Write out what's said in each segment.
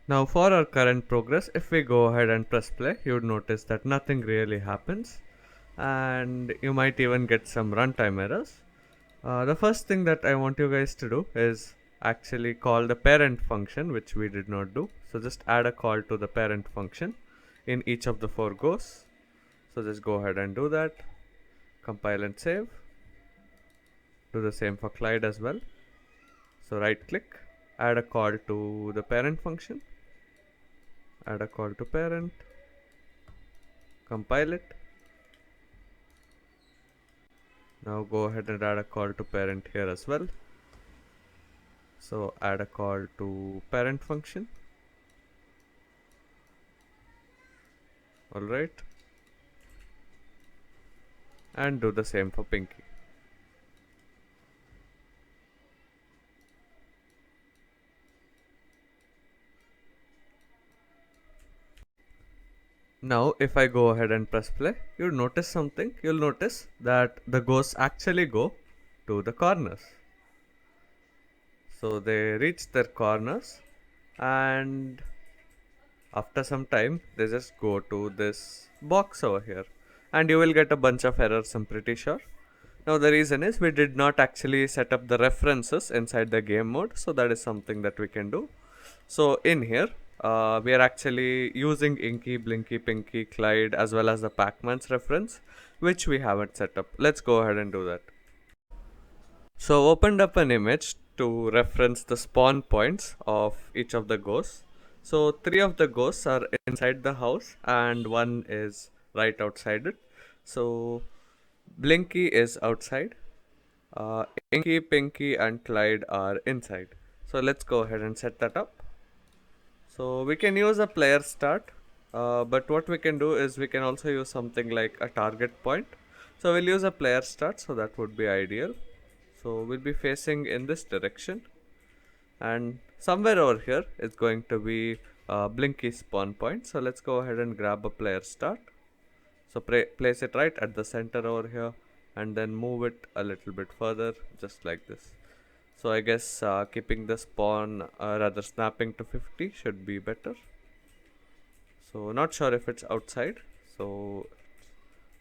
Now for our current progress, if we go ahead and press play, you would notice that nothing really happens, and you might even get some runtime errors. The first thing that I want you guys to do is actually call the parent function, which we did not do. So just add a call to the parent function in each of the 4 goes. So just go ahead and do that, compile and save. Do the same for Clyde as well. So right click, add a call to the parent function, add a call to parent, compile it. Now go ahead and add a call to parent here as well. So add a call to parent function. Alright. And do the same for Pinky. Now if I go ahead and press play, you'll notice something. You'll notice that the ghosts actually go to the corners. So they reach their corners, and after some time they just go to this box over here, and you will get a bunch of errors, I'm pretty sure. Now the reason is we did not actually set up the references inside the game mode, so that is something that we can do. So in here we are actually using Inky, Blinky, Pinky, Clyde as well as the Pacman's reference, which we haven't set up. Let's go ahead and do that. So opened up an image to reference the spawn points of each of the ghosts. So 3 of the ghosts are inside the house and 1 is right outside it. So Blinky is outside, Inky, Pinky and Clyde are inside. So let's go ahead and set that up. So we can use a player start, but what we can do is we can also use something like a target point. So we'll use a player start, so that would be ideal. So we'll be facing in this direction, and somewhere over here is going to be Blinky spawn point. So let's go ahead and grab a player start. So place it right at the center over here, and then move it a little bit further, just like this. So I guess keeping the spawn rather snapping to 50 should be better. So not sure if it's outside, so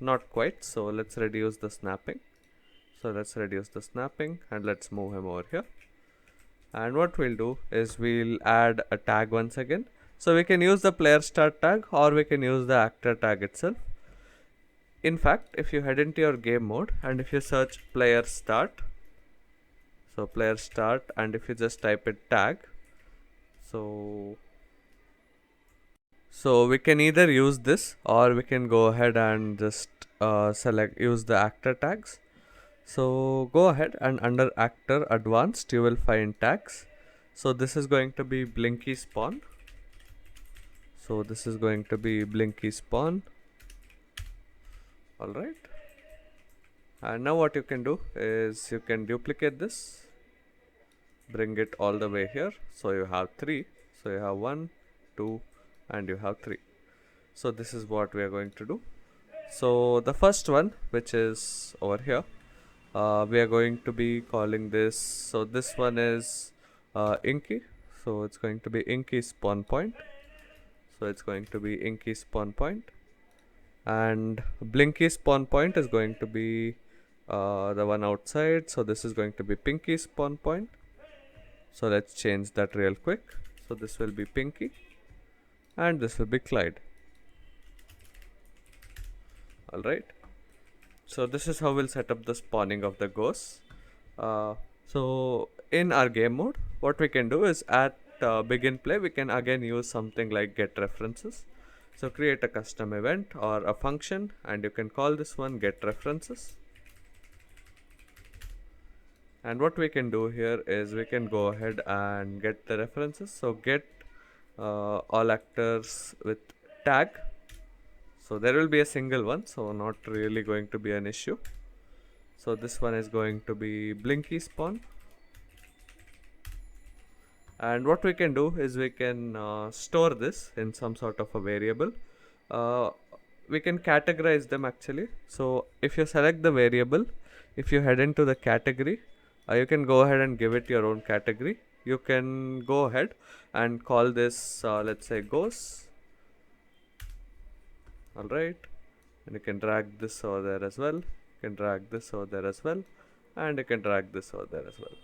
not quite. So let's reduce the snapping. So let's reduce the snapping and let's move him over here. And what we'll do is we'll add a tag once again. So we can use the player start tag or we can use the actor tag itself. In fact, if you head into your game mode and if you search player start, so player start, and if you just type it tag, so we can either use this or we can go ahead and just use the actor tags. So go ahead and under actor advanced you will find tags. So this is going to be Blinky spawn. So this is going to be Blinky spawn. Alright. And now what you can do is you can duplicate this, bring it all the way here. So you have 3. So you have 1, 2 and you have 3. So this is what we are going to do. So the first one, which is over here, we are going to be calling this. So this one is Inky. So it's going to be Inky spawn point. So it's going to be Inky spawn point. And Blinky spawn point is going to be the one outside. So this is going to be Pinky spawn point. So let's change that real quick. So this will be Pinky and this will be Clyde. Alright. So this is how we'll set up the spawning of the ghosts. So in our game mode, what we can do is at begin play, we can again use something like get references. So create a custom event or a function and you can call this one get references. And what we can do here is we can go ahead and get the references. So get all actors with tag. So there will be a single one, so not really going to be an issue. So this one is going to be Blinky spawn. And what we can do is we can store this in some sort of a variable. We can categorize them actually. So if you select the variable, if you head into the category, you can go ahead and give it your own category. you can go ahead and call this let's say goes. Alright, and you can drag this over there as well, you can drag this over there as well, and you can drag this over there as well.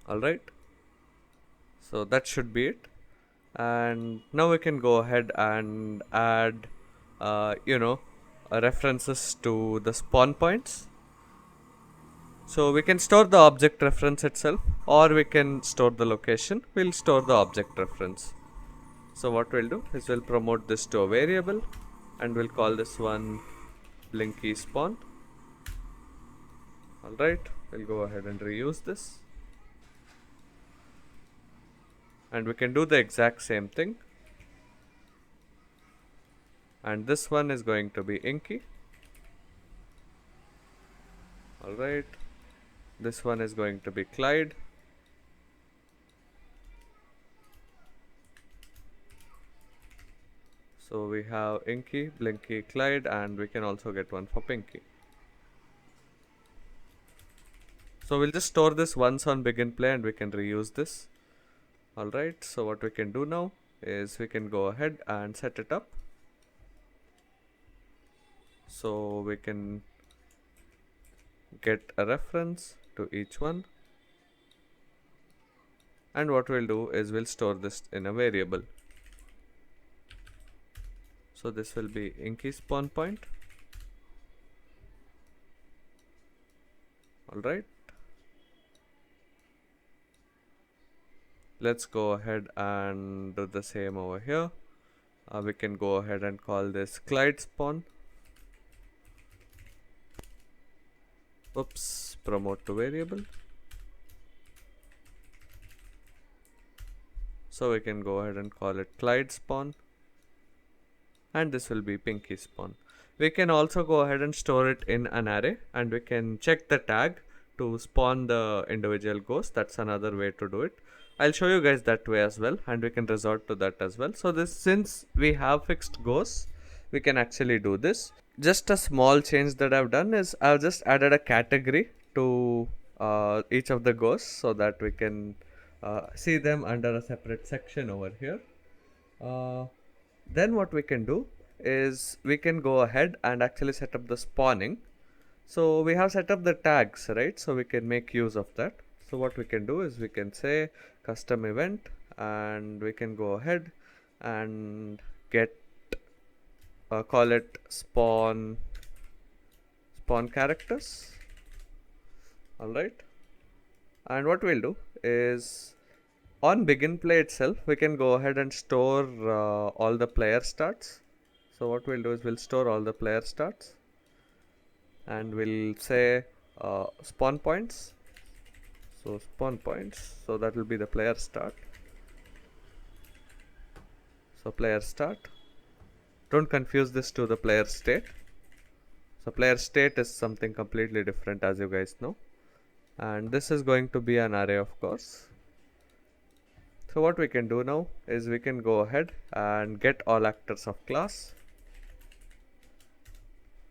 Alright, so that should be it. And now we can go ahead and add references to the spawn points. So we can store the object reference itself, or we can store the location. We'll store the object reference. So what we'll do is we'll promote this to a variable, and we'll call this one blinky spawn. Alright, we'll go ahead and reuse this. And we can do the exact same thing. And this one is going to be Inky. Alright, this one is going to be Clyde. So we have Inky, Blinky, Clyde, and we can also get one for Pinky. So we'll just store this once on begin play and we can reuse this. Alright, so what we can do now is we can go ahead and set it up. So we can get a reference to each one. And what we'll do is we'll store this in a variable. So this will be Inky spawn point. Alright. Let's go ahead and do the same over here. We can go ahead and call this Clyde spawn. Oops, promote to variable. So we can go ahead and call it Clyde spawn. And this will be Pinky spawn. We can also go ahead and store it in an array, and we can check the tag to spawn the individual ghost. That's another way to do it. I'll show you guys that way as well, and we can resort to that as well. So this, since we have fixed ghosts, we can actually do this. Just a small change that I've done is I've just added a category to each of the ghosts so that we can see them under a separate section over here. Then what we can do is we can go ahead and actually set up the spawning. So we have set up the tags, right? So we can make use of that. So what we can do is we can say custom event, and we can go ahead and get call it spawn characters. Alright, and what we'll do is on begin play itself we can go ahead and store all the player starts. So what we'll do is we'll store all the player starts, and we'll say spawn points. So spawn points, so that will be the player start. So player start, don't confuse this to the player state. So player state is something completely different, as you guys know, and this is going to be an array, of course. So what we can do now is we can go ahead and get all actors of class,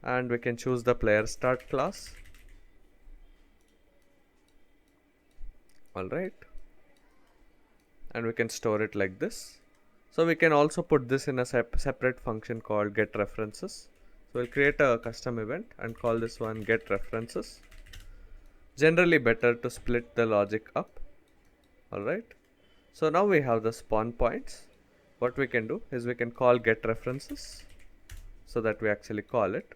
and we can choose the player start class. Alright, and we can store it like this. So we can also put this in a separate function called get references. So we'll create a custom event and call this one get references. Generally better to split the logic up. Alright, so now we have the spawn points. What we can do is we can call get references so that we actually call it.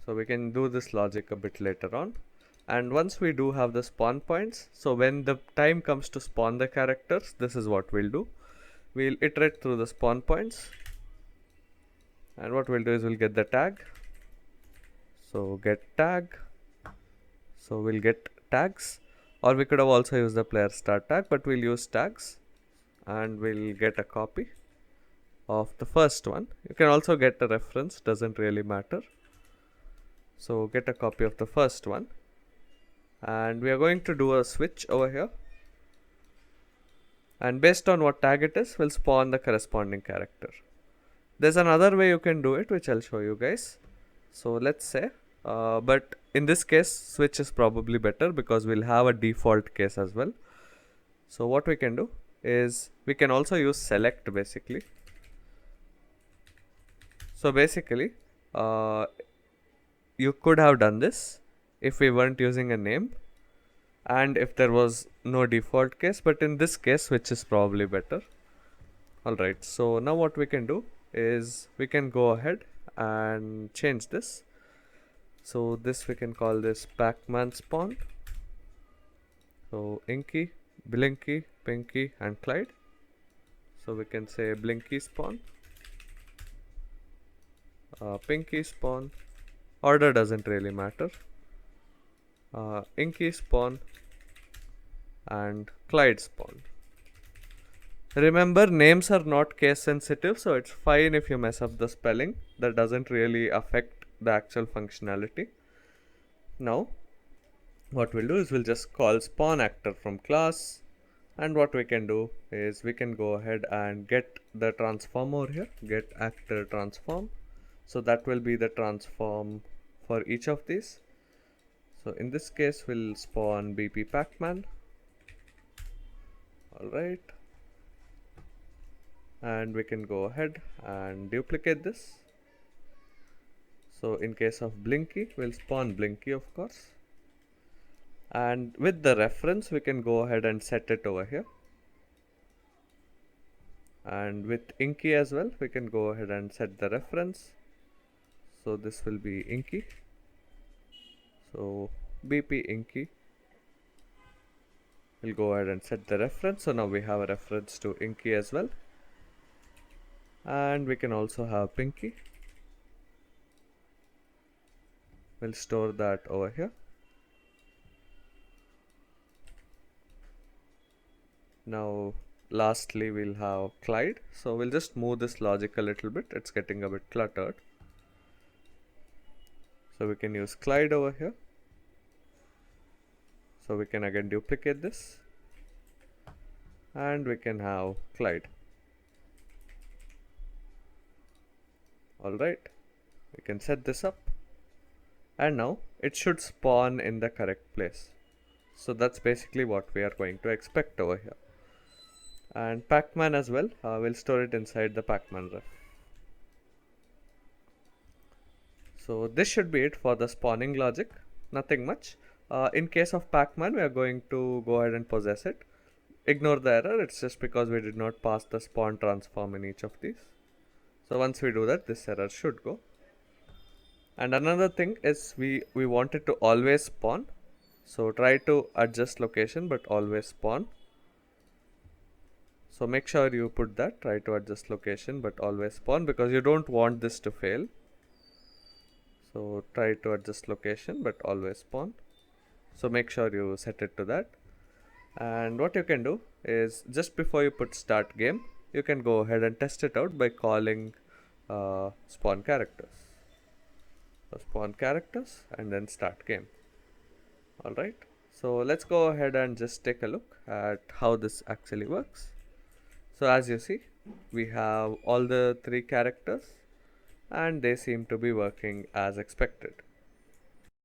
So we can do this logic a bit later on. And once we do have the spawn points, so when the time comes to spawn the characters, this is what we'll do. We'll iterate through the spawn points, and what we'll do is we'll get the tag. So get tag, so we'll get tags, or we could have also used the player start tag, but we'll use tags, and we'll get a copy of the first one. You can also get a reference, doesn't really matter. So get a copy of the first one, and we are going to do a switch over here, and based on what tag it is, we'll spawn the corresponding character. There's another way you can do it, which I'll show you guys. So let's say but in this case, switch is probably better because we'll have a default case as well. So what we can do is we can also use select basically. So basically, you could have done this if we weren't using a name and if there was no default case, but in this case, which is probably better. Alright, so now what we can do is we can go ahead and change this. So this we can call this Pacman spawn. So Inky, Blinky, Pinky and Clyde. So we can say Blinky spawn, Pinky spawn, order doesn't really matter, Inky spawn and Clyde spawn. Remember, names are not case sensitive, so it's fine if you mess up the spelling. That doesn't really affect the actual functionality. Now what we'll do is we'll just call spawn actor from class, and what we can do is we can go ahead and get the transform over here, get actor transform. So that will be the transform for each of these. So in this case we'll spawn BP Pacman. Alright, and we can go ahead and duplicate this. So in case of Blinky, we'll spawn Blinky of course, and with the reference we can go ahead and set it over here, and with Inky as well we can go ahead and set the reference. So this will be Inky, so BP Inky. We'll go ahead and set the reference. So now we have a reference to Inky as well, and we can also have Pinky. We'll store that over here. Now lastly we'll have Clyde. So we'll just move this logic a little bit, it's getting a bit cluttered. So we can use Clyde over here. So we can again duplicate this, and we can have Clyde. Alright, we can set this up, and now it should spawn in the correct place. So that's basically what we are going to expect over here. And Pacman as well, we'll store it inside the Pacman ref. So this should be it for the spawning logic, nothing much. In case of Pacman, we are going to go ahead and possess it. Ignore the error, it's just because we did not pass the spawn transform in each of these. So once we do that, this error should go. And another thing is we want it to always spawn. So try to adjust location but always spawn. So make sure you put that, try to adjust location but always spawn, because you don't want this to fail. So try to adjust location but always spawn. So make sure you set it to that. And what you can do is just before you put start game, you can go ahead and test it out by calling spawn characters. So spawn characters and then start game. Alright, so let's go ahead and just take a look at how this actually works. So as you see, we have all the three characters and they seem to be working as expected.